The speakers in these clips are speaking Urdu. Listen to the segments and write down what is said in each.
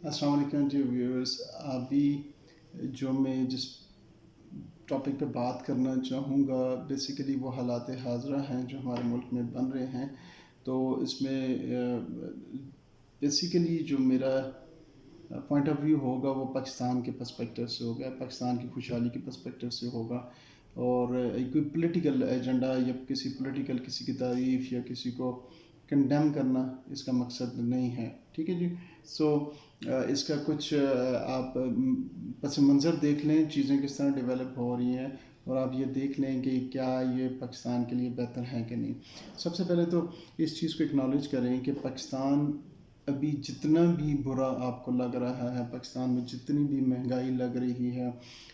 السلام علیکم جی ویورز. ابھی جو میں جس ٹاپک پہ بات کرنا چاہوں گا بیسیکلی وہ حالات حاضرہ ہیں جو ہمارے ملک میں بن رہے ہیں. تو اس میں بیسیکلی جو میرا پوائنٹ آف ویو ہوگا وہ پاکستان کے پرسپیکٹیو سے ہوگا، پاکستان کی خوشحالی کے پرسپیکٹیو سے ہوگا، اور کوئی پولیٹیکل ایجنڈا یا کسی کی تعریف یا کسی کو کنڈیم کرنا اس کا مقصد نہیں ہے. ٹھیک ہے جی. سو اس کا کچھ آپ پس منظر دیکھ لیں، چیزیں کس طرح ڈیولپ ہو رہی ہیں، اور آپ یہ دیکھ لیں کہ کیا یہ پاکستان کے لیے بہتر ہے کہ نہیں. سب سے پہلے تو اس چیز کو اکنالج کریں کہ پاکستان ابھی جتنا بھی برا آپ کو لگ رہا ہے، پاکستان میں جتنی بھی مہنگائی لگ رہی ہے،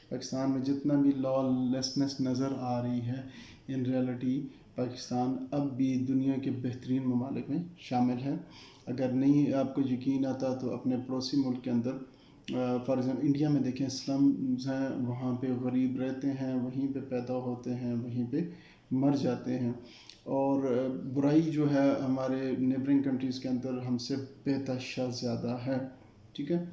پاکستان میں جتنا بھی لا لیسنس نظر آ رہی ہے، ان ریئلٹی پاکستان اب بھی دنیا کے بہترین ممالک میں شامل ہے. اگر نہیں آپ کو یقین آتا تو اپنے پڑوسی ملک کے اندر فار ایگزامپل انڈیا میں دیکھیں، سلمز ہیں، وہاں پہ غریب رہتے ہیں، وہیں پہ پیدا ہوتے ہیں، وہیں پہ مر جاتے ہیں. اور برائی جو ہے ہمارے نیبرنگ کنٹریز کے اندر ہم سے بے زیادہ ہے. ٹھیک ہے.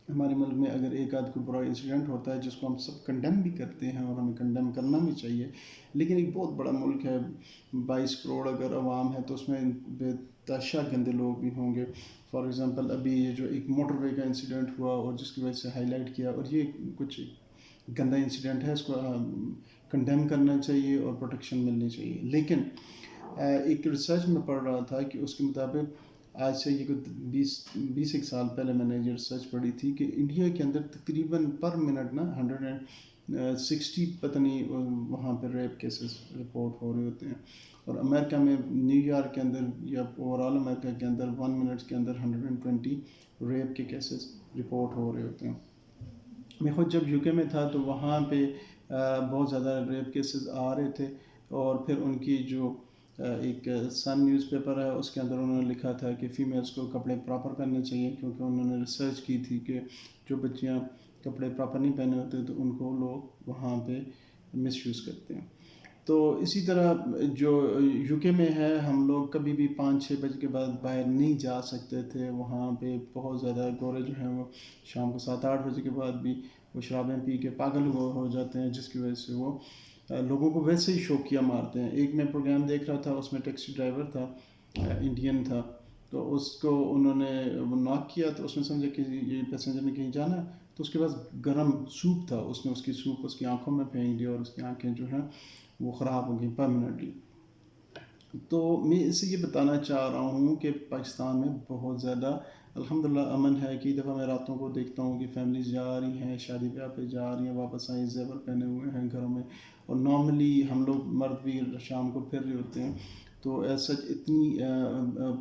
ہمارے ملک میں اگر ایک آدھ کو برا انسیڈنٹ ہوتا ہے جس کو ہم سب کنڈیم بھی کرتے ہیں اور ہمیں کنڈیم کرنا بھی چاہیے، لیکن ایک بہت بڑا ملک ہے، 22 کروڑ اگر عوام ہے تو اس میں بے تحاشا گندے لوگ بھی ہوں گے. فار ایگزامپل ابھی یہ جو ایک موٹر وے کا انسیڈنٹ ہوا اور جس کی وجہ سے ہائی لائٹ کیا، اور یہ کچھ گندا انسیڈنٹ ہے، اس کو کنڈیم کرنا چاہیے اور پروٹیکشن ملنی چاہیے. لیکن ایک ریسرچ میں پڑھ رہا تھا کہ اس کے مطابق آج سے یہ 20 ایک سال پہلے میں نے یہ ریسرچ پڑھی تھی کہ انڈیا کے اندر تقریباً پر منٹ 160 پتہ نہیں وہاں پہ ریپ کیسز رپورٹ ہو رہے ہوتے ہیں. اور امریکہ میں نیو یارک کے اندر یا اوور آل امریکہ کے اندر 1 منٹ کے اندر 120 ریپ کے کیسز رپورٹ ہو رہے ہوتے ہیں. میں خود جب یو کے میں تھا تو وہاں پہ بہت زیادہ ریپ کیسز آ رہے تھے، اور پھر ان کی جو ایک سن نیوز پیپر ہے اس کے اندر انہوں نے لکھا تھا کہ فیمیلز کو کپڑے پراپر پہننے چاہیے، کیونکہ انہوں نے ریسرچ کی تھی کہ جو بچیاں کپڑے پراپر نہیں پہنے ہوتے تو ان کو لوگ وہاں پہ مس یوز کرتے ہیں. تو اسی طرح جو یو کے میں ہے، ہم لوگ کبھی بھی 5-6 بجے کے بعد باہر نہیں جا سکتے تھے. وہاں پہ بہت زیادہ گورے جو ہیں وہ شام کو 7-8 بجے کے بعد بھی وہ شرابیں پی کے پاگل ہو جاتے ہیں، جس کی وجہ سے وہ لوگوں کو ویسے ہی شوقیہ مارتے ہیں. ایک میں پروگرام دیکھ رہا تھا، اس میں ٹیکسی ڈرائیور تھا، انڈین تھا، تو اس کو انہوں نے ناک کیا تو اس نے سمجھا کہ یہ پیسنجر نے کہیں جانا ہے، تو اس کے پاس گرم سوپ تھا، اس نے اس کی سوپ اس کی آنکھوں میں پھینک دیا اور اس کی آنکھیں جو ہیں وہ خراب ہو گئی پرماننٹلی. تو میں اس سے یہ بتانا چاہ رہا ہوں کہ پاکستان میں بہت زیادہ الحمدللہ امن ہے. کئی دفعہ میں راتوں کو دیکھتا ہوں کہ فیملیز جا رہی ہیں، شادی بیاہ پہ جا رہی ہیں، واپس آئیں زیور پہنے ہوئے ہیں گھروں میں، اور نارملی ہم لوگ مرد بھی شام کو پھر رہے ہوتے ہیں. تو ایسا اتنی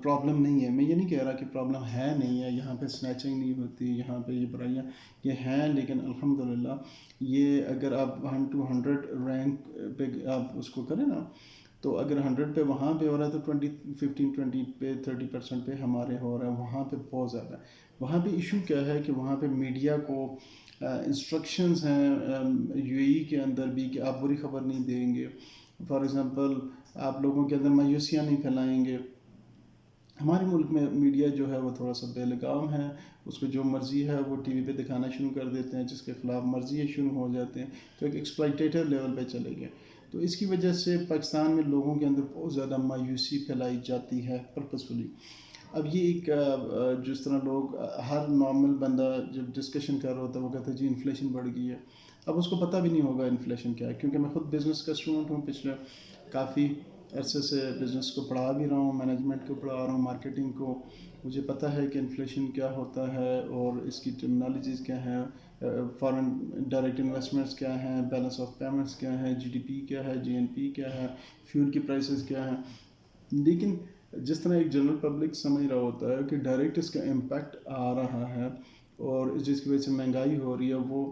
پرابلم نہیں ہے. میں یہ نہیں کہہ رہا کہ پرابلم ہے نہیں ہے، یہاں پہ سنیچنگ نہیں ہوتی، یہاں پہ یہ برائیاں یہ ہیں، لیکن الحمدللہ یہ اگر آپ 1 to 100 رینک پہ آپ اس کو کریں نا، تو اگر 100 پہ وہاں پہ ہو رہا ہے تو 15-20 پہ 30% پہ ہمارے ہو رہا ہے. وہاں پہ بہت زیادہ ہے. وہاں پہ ایشو کیا ہے کہ وہاں پہ میڈیا کو انسٹرکشنز ہیں یو اے ای کے اندر بھی کہ آپ بری خبر نہیں دیں گے. فار ایگزامپل آپ لوگوں کے اندر مایوسیاں نہیں پھیلائیں گے. ہمارے ملک میں میڈیا جو ہے وہ تھوڑا سا بے لگام ہے، اس کو جو مرضی ہے وہ ٹی وی پہ دکھانا شروع کر دیتے ہیں، جس کے خلاف مرضی شروع ہو جاتے ہیں، تو ایک ایکسپلائٹیٹر لیول پہ چلے گئے. تو اس کی وجہ سے پاکستان میں لوگوں کے اندر بہت زیادہ مایوسی پھیلائی جاتی ہے پرپسفلی. اب یہ ایک جس طرح لوگ ہر نارمل بندہ جب ڈسکشن کر رہا ہوتا ہے وہ کہتا ہے جی انفلیشن بڑھ گئی ہے. اب اس کو پتہ بھی نہیں ہوگا انفلیشن کیا ہے، کیونکہ میں خود بزنس کا اسٹوڈنٹ ہوں، پچھلے کافی عرصے سے بزنس کو پڑھا بھی رہا ہوں، مینجمنٹ کو پڑھا رہا ہوں، مارکیٹنگ کو. مجھے پتہ ہے کہ انفلیشن کیا ہوتا ہے اور اس کی ٹرمنالوجیز کیا ہیں، فارن ڈائریکٹ انویسٹمنٹس کیا ہیں، بیلنس آف پیمنٹس کیا ہے، جی ڈی پی کیا ہے، جی این پی کیا ہے، فیول کی پرائسز کیا ہیں. لیکن جس طرح ایک جنرل پبلک سمجھ رہا ہوتا ہے کہ ڈائریکٹ اس کا امپیکٹ آ رہا ہے اور جس کی وجہ سے مہنگائی ہو رہی ہے، وہ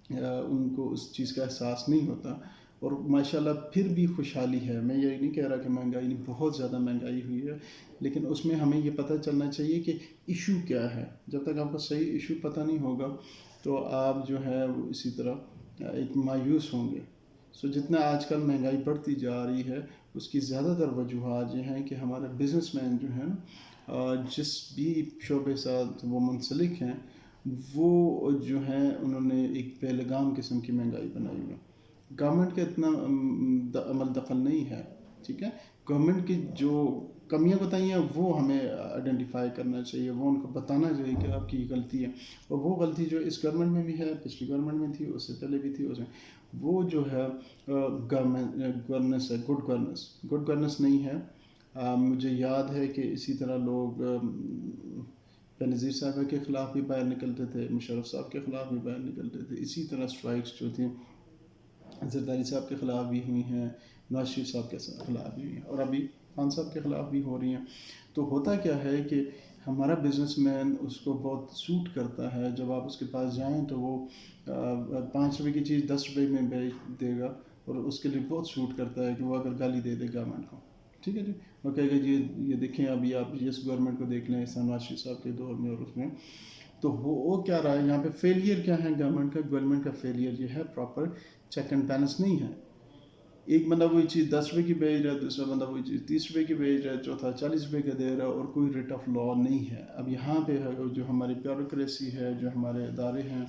ان کو اس چیز کا احساس نہیں ہوتا. اور ماشاءاللہ پھر بھی خوشحالی ہے. میں یہ نہیں کہہ رہا کہ مہنگائی نہیں، بہت زیادہ مہنگائی ہوئی ہے، لیکن اس میں ہمیں یہ پتہ چلنا چاہیے کہ ایشو کیا ہے. جب تک آپ کو صحیح ایشو پتہ نہیں ہوگا تو آپ جو ہے وہ اسی طرح ایک مایوس ہوں گے. جتنا آج کل مہنگائی بڑھتی جا رہی ہے، اس کی زیادہ تر وجوہات یہ ہیں کہ ہمارے بزنس مین جو ہیں جس بھی شعبے ساتھ وہ منسلک ہیں وہ جو ہیں انہوں نے ایک بے لگام قسم کی مہنگائی بنائی ہوئی ہے. گورنمنٹ کا اتنا عمل دخل نہیں ہے. ٹھیک ہے, گورنمنٹ کی جو کمیاں بتائی ہیں وہ ہمیں آئیڈینٹیفائی کرنا چاہیے, وہ ان کو بتانا چاہیے کہ آپ کی غلطی ہے. اور وہ غلطی جو اس گورنمنٹ میں بھی ہے, پچھلی گورنمنٹ میں تھی, اس سے پہلے بھی تھی, اس میں وہ جو ہے گورننس ہے, گڈ گورننس نہیں ہے. مجھے یاد ہے کہ اسی طرح لوگ بینظیر صاحب کے خلاف بھی باہر نکلتے تھے, مشرف صاحب کے خلاف بھی باہر نکلتے تھے. اسی طرح اسٹرائکس جو تھیں زرداری صاحب کے خلاف بھی ہوئی ہیں, نواز شریف صاحب کے خلاف بھی ہوئی ہیں, اور ابھی خان صاحب کے خلاف بھی ہو رہی ہیں. تو ہوتا کیا ہے کہ ہمارا بزنس مین اس کو بہت سوٹ کرتا ہے, جب آپ اس کے پاس جائیں تو وہ 5 روپے کی چیز 10 روپے میں بیچ دے گا, اور اس کے لیے بہت سوٹ کرتا ہے کہ وہ اگر گالی دے دے گورنمنٹ کو. ٹھیک ہے جی, وہ کہے گا جی یہ دیکھیں ابھی آپ اس گورنمنٹ کو دیکھ لیں اس نواز شریف صاحب کے دور میں اور اس میں. تو وہ کیا رہا ہے یہاں پہ فیلئر کیا ہے گورنمنٹ کا فیلئر یہ ہے پراپر چیک اینڈ بیلنس نہیں ہے. ایک بندہ وہی چیز 10 روپے کی بیچ رہا ہے, دوسرا بندہ وہی چیز 30 روپے کی بیچ رہا ہے, چوتھا 40 روپے کا دے رہا ہے, اور کوئی ریٹ آف لا نہیں ہے. اب یہاں پہ جو ہماری بیوروکریسی ہے, جو ہمارے ادارے ہیں,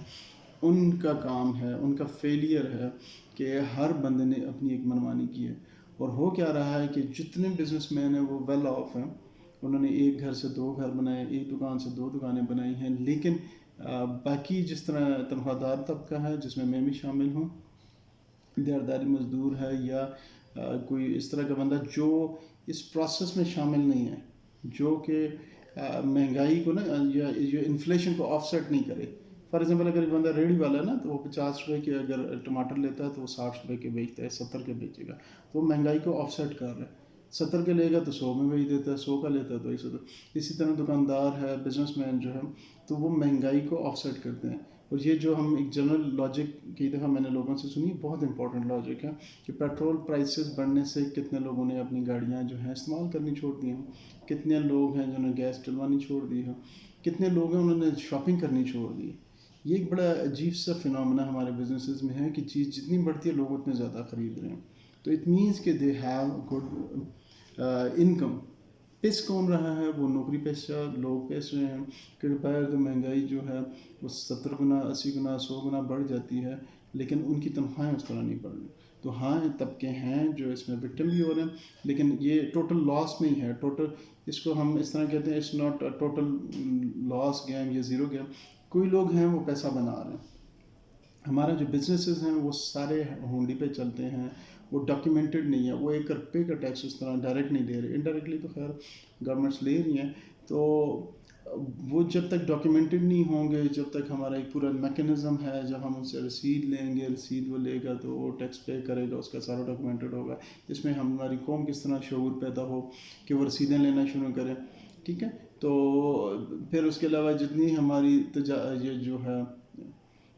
ان کا کام ہے, ان کا فیلئر ہے کہ ہر بندے نے اپنی ایک منمانی کی ہے. اور ہو کیا رہا ہے کہ جتنے بزنس مین ہیں وہ ویل آف ہیں, انہوں نے ایک گھر سے 2 گھر بنائے, ایک دکان سے 2 دکانیں بنائی ہیں. لیکن باقی جس طرح تنخواہ دار طبقہ ہے, جس میں بھی شامل ہوں, دیہڑیداری مزدور ہے یا کوئی اس طرح کا بندہ جو اس پروسیس میں شامل نہیں ہے, جو کہ مہنگائی کو نا یا انفلیشن کو آف سیٹ نہیں کرے. فار ایگزامپل اگر ایک بندہ ریڑھی والا ہے نا, تو وہ 50 روپے کے اگر ٹماٹر لیتا ہے تو وہ 60 روپے کے بیچتا ہے, 70 کے بیچے گا, تو وہ مہنگائی کو آف سیٹ کر رہا ہے. 70 کے لے گا تو 100 میں بیچ دیتا ہے, 100 کا لیتا ہے تو 100. اسی طرح دکاندار ہے, بزنس مین جو ہے, تو وہ مہنگائی کو آف سیٹ کرتے ہیں. اور یہ جو ہم ایک جنرل لاجک کئی دفعہ میں نے لوگوں سے سنی, بہت امپورٹنٹ لاجک ہے کہ پیٹرول پرائسز بڑھنے سے کتنے لوگوں نے اپنی گاڑیاں جو ہیں استعمال کرنی چھوڑ دی ہیں, کتنے لوگ ہیں جنہوں نے گیس ڈلوانی چھوڑ دی ہے, کتنے لوگ ہیں انہوں نے شاپنگ کرنی چھوڑ دی. یہ ایک بڑا عجیب سا فنومینا ہمارے بزنسز میں ہے کہ چیز جتنی بڑھتی ہے لوگ اتنے زیادہ خرید رہے ہیں. تو اٹ مینس کہ دے ہیو گڈ انکم. پس کون رہا ہے, وہ نوکری پیشہ لوگ پیش رہے ہیں, کیونکہ باہر تو مہنگائی جو ہے وہ 70 گنا 80 گنا 100 گنا بڑھ جاتی ہے, لیکن ان کی تنخواہیں اس طرح نہیں بڑھ رہی. تو ہاں طبقے ہیں جو اس میں وکٹم بھی ہو رہے ہیں, لیکن یہ ٹوٹل لاس نہیں ہے. ٹوٹل اس کو ہم اس طرح کہتے ہیں, it's not total loss game یا زیرو گیم. کوئی لوگ ہیں وہ پیسہ بنا رہے ہیں. ہمارا جو بزنسز ہیں وہ سارے ہونڈی پہ چلتے ہیں, وہ ڈاکیومنٹڈ نہیں ہے. وہ 1 روپے کا ٹیکس اس طرح ڈائریکٹ نہیں دے رہے, انڈائریکٹلی تو خیر گورنمنٹس لے رہی ہیں. تو وہ جب تک ڈاکیومنٹڈ نہیں ہوں گے, جب تک ہمارا ایک پورا میکینزم ہے, جب ہم ان سے رسید لیں گے, رسید وہ لے گا تو وہ ٹیکس پے کرے گا, اس کا سارا ڈاکیومنٹڈ ہوگا. اس میں ہماری قوم کس طرح شعور پیدا ہو کہ وہ رسیدیں لینا شروع کریں. ٹھیک ہے, تو پھر اس کے علاوہ جتنی ہماری یہ جو ہے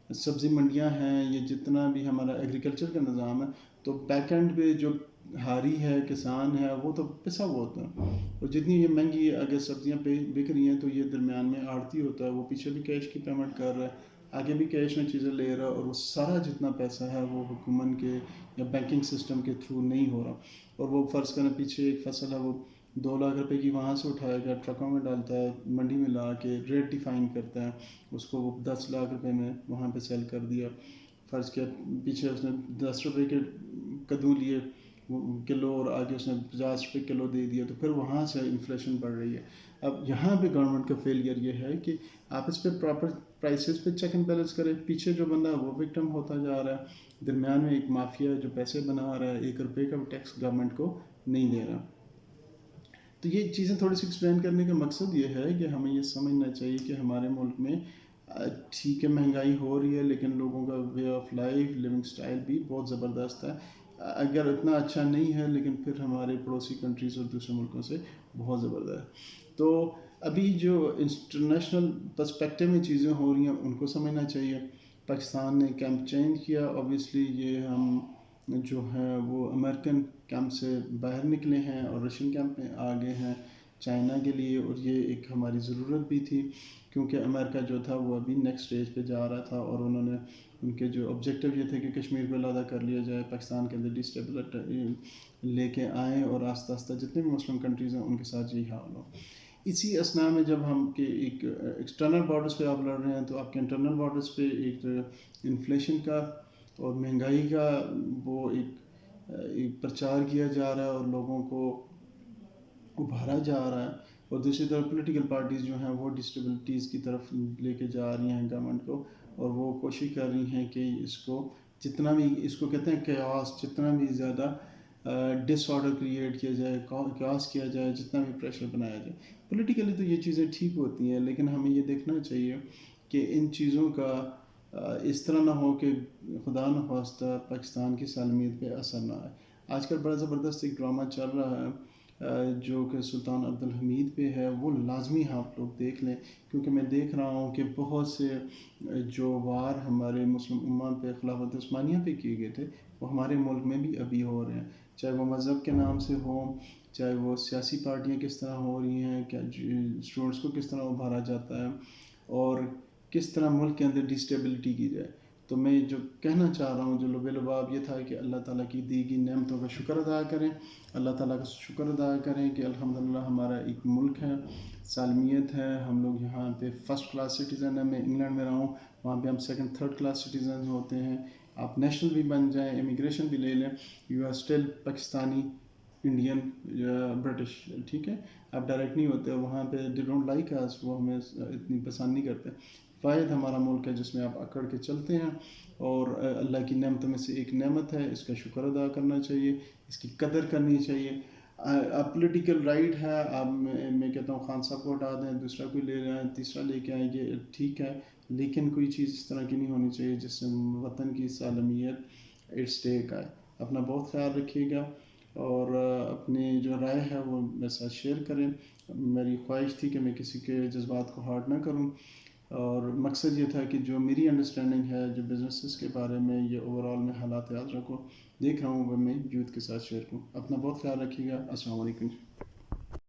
سبزی منڈیاں ہیں, یہ جتنا بھی ہمارا ایگریکلچر کا نظام ہے, تو بیک اینڈ پہ جو ہاری ہے, کسان ہے, وہ تو پسا ہوا ہوتا ہے. اور جتنی یہ مہنگی اگر سبزیاں بک رہی ہیں تو یہ درمیان میں آڑتی ہوتا ہے, وہ پیچھے بھی کیش کی پیمنٹ کر رہا ہے, آگے بھی کیش میں چیزیں لے رہا ہے, اور وہ سارا جتنا پیسہ ہے وہ حکومت کے یا بینکنگ سسٹم کے تھرو نہیں ہو رہا. اور وہ فرض کریں پیچھے ایک فصل ہے, وہ 2 لاکھ روپے کی وہاں سے اٹھائے گا, ٹرکوں میں ڈالتا ہے, منڈی میں لا کے ریٹ ڈیفائن کرتا ہے, اس کو وہ 10 لاکھ روپے میں وہاں پہ سیل کر دیا. فرض کیا پیچھے اس نے 10 روپے کے کدو لیے کلو, اور آگے اس نے 50 روپے کلو دے دیا, تو پھر وہاں سے انفلیشن بڑھ رہی ہے. اب یہاں پہ گورنمنٹ کا فیلئر یہ ہے کہ آپ اس پہ پراپر پرائسز پہ چیک اینڈ بیلنس کریں. پیچھے جو بندہ ہے وہ وکٹم ہوتا جا رہا ہے, درمیان میں ایک مافیا جو پیسے بنا رہا ہے, 1 روپے کا بھی ٹیکس گورنمنٹ کو نہیں دے رہا. تو یہ چیزیں تھوڑی سی ایکسپلین کرنے کا مقصد یہ ہے کہ ہمیں یہ سمجھنا چاہیے کہ ہمارے ملک میں ٹھیک ہے مہنگائی ہو رہی ہے, لیکن لوگوں کا way of life, living style بھی بہت زبردست ہے. اگر اتنا اچھا نہیں ہے, لیکن پھر ہمارے پڑوسی کنٹریز اور دوسرے ملکوں سے بہت زبردست ہے. تو ابھی جو انٹرنیشنل پرسپیکٹو میں چیزیں ہو رہی ہیں ان کو سمجھنا چاہیے. پاکستان نے کیمپ چینج کیا, اوبویسلی یہ ہم جو ہے وہ امریکن کیمپ سے باہر نکلے ہیں اور رشین کیمپ میں آ گئے ہیں چائنا کے لیے, اور یہ ایک ہماری ضرورت بھی تھی, کیونکہ امریکہ جو تھا وہ ابھی نیکسٹ اسٹیج پہ جا رہا تھا, اور انہوں نے ان کے جو آبجیکٹو یہ تھے کہ کشمیر کو علیحدہ کر لیا جائے, پاکستان کے اندر ڈسٹیبلٹ لے کے آئیں, اور آہستہ آہستہ جتنے بھی مسلم کنٹریز ہیں ان کے ساتھ یہی حال ہو. اسی اسنا میں جب ہم کہ ایک ایکسٹرنل بارڈرز پہ آپ لڑ رہے ہیں تو آپ کے انٹرنل بارڈرز پہ ایک انفلیشن کا اور مہنگائی کا وہ ایک پرچار کیا جا رہا ہے اور لوگوں کو ابھارا جا رہا ہے، اور دوسری طرف پولیٹیکل پارٹیز جو ہیں وہ ڈسٹیبلٹیز کی طرف لے کے جا رہی ہیں گورنمنٹ کو، اور وہ کوشش کر رہی ہیں کہ اس کو جتنا بھی، اس کو کہتے ہیں کیاس، جتنا بھی زیادہ ڈس آرڈر کریٹ کیا جائے، کیاس کیا جائے، جتنا بھی پریشر بنایا جائے. پولیٹیکلی تو یہ چیزیں ٹھیک ہوتی ہیں، لیکن ہمیں یہ دیکھنا چاہیے کہ ان چیزوں کا اس طرح نہ ہو کہ خدا نخواستہ پاکستان کی سالمیت پہ اثر نہ آئے. آج کل بڑا زبردست ایک ڈرامہ چل رہا ہے جو کہ سلطان عبدالحمید پہ ہے، وہ لازمی آپ لوگ دیکھ لیں، کیونکہ میں دیکھ رہا ہوں کہ بہت سے جو وار ہمارے مسلم امہ پہ، خلافت عثمانیہ پہ کیے گئے تھے، وہ ہمارے ملک میں بھی ابھی ہو رہے ہیں، چاہے وہ مذہب کے نام سے ہوں، چاہے وہ سیاسی پارٹیاں کس طرح ہو رہی ہیں، کیا اسٹوڈنٹس کو کس طرح ابھارا جاتا ہے، اور کس طرح ملک کے اندر ڈسٹیبلٹی کی جائے. تو میں جو کہنا چاہ رہا ہوں، جو لب لباب یہ تھا کہ اللہ تعالیٰ کی دی گئی نعمتوں کا شکر ادا کریں، اللہ تعالیٰ کا شکر ادا کریں کہ الحمدللہ ہمارا ایک ملک ہے، سالمیت ہے، ہم لوگ یہاں پہ فرسٹ کلاس سٹیزن ہیں. میں انگلینڈ میں رہا ہوں، وہاں پہ ہم سیکنڈ تھرڈ کلاس سٹیزن ہوتے ہیں. آپ نیشنل بھی بن جائیں، امیگریشن بھی لے لیں، you are still Pakistani, Indian یا برٹش، ٹھیک ہے. آپ ڈائریکٹ نہیں ہوتے وہاں پہ، دے ڈونٹ لائک اس، وہ ہمیں اتنی پسند نہیں کرتے. واحد ہمارا ملک ہے جس میں آپ اکڑ کے چلتے ہیں، اور اللہ کی نعمتوں میں سے ایک نعمت ہے، اس کا شکر ادا کرنا چاہیے، اس کی قدر کرنی چاہیے. پولیٹیکل رائٹ ہے، آپ میں کہتا ہوں خان صاحب کو ہٹا دیں، دوسرا کوئی لے جائیں، تیسرا لے کے آئیں، یہ ٹھیک ہے، لیکن کوئی چیز اس طرح کی نہیں ہونی چاہیے جس سے وطن کی سالمیت ایٹ اسٹیک آئے. اپنا بہت خیال رکھیے گا، اور اپنی جو رائے ہے وہ میرے ساتھ شیئر کریں. میری خواہش تھی کہ میں کسی کے جذبات کو ہارٹ نہ کروں، اور مقصد یہ تھا کہ جو میری انڈرسٹینڈنگ ہے جو بزنسز کے بارے میں، یہ اوور آل میں حالات یاد رکھوں، دیکھ رہا ہوں وہ میں یوتھ کے ساتھ شیئر کروں. اپنا بہت خیال رکھیے گا. السلام علیکم.